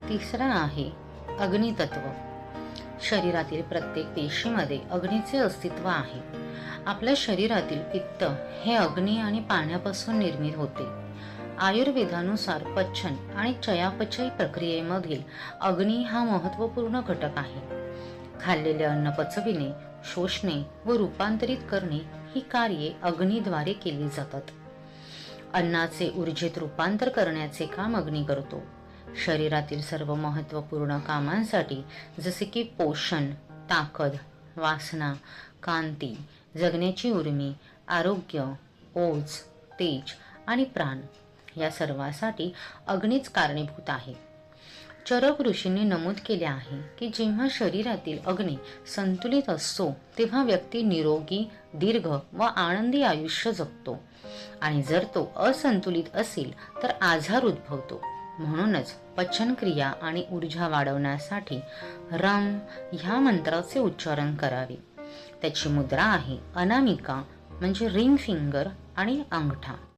तिसरा आहे अग्नितत्व. शरीरातील प्रत्येक पेशीमध्ये अग्नीचे अस्तित्व आहे. आपल्या शरीरातील पित्त हे अग्नी आणि पाण्यापासून निर्मित होते. आयुर्वेदानुसार पचन आणि चयापचय प्रक्रियेमधील अग्नी हा महत्त्वपूर्ण घटक आहे. खाल्लेले अन्न पचविणे, शोषणे व रूपांतरित करणे ही कार्ये अग्नीद्वारे केली जातात. अन्नाचे ऊर्जेत रूपांतर करण्याचे काम अग्नी करतो. शरीरातील सर्व महत्त्वपूर्ण कामांसाठी जसे की पोषण, ताकद, वासना, कांती, जगण्याची उर्मी, आरोग्य, ओज, तेज आणि प्राण या सर्वासाठी अग्नीच कारणीभूत आहे. चरक ऋषींनी नमूद केले आहे की जेव्हा शरीरातील अग्नी संतुलित असतो तेव्हा व्यक्ती निरोगी, दीर्घ व आनंदी आयुष्य जगतो आणि जर तो असंतुलित असेल तर आजार उद्भवतो. म्हणूनच पचनक्रिया आणि ऊर्जा वाढवण्यासाठी रम ह्या मंत्राचे उच्चारण करावे. त्याची मुद्रा आहे अनामिका म्हणजे रिंग फिंगर आणि अंगठा.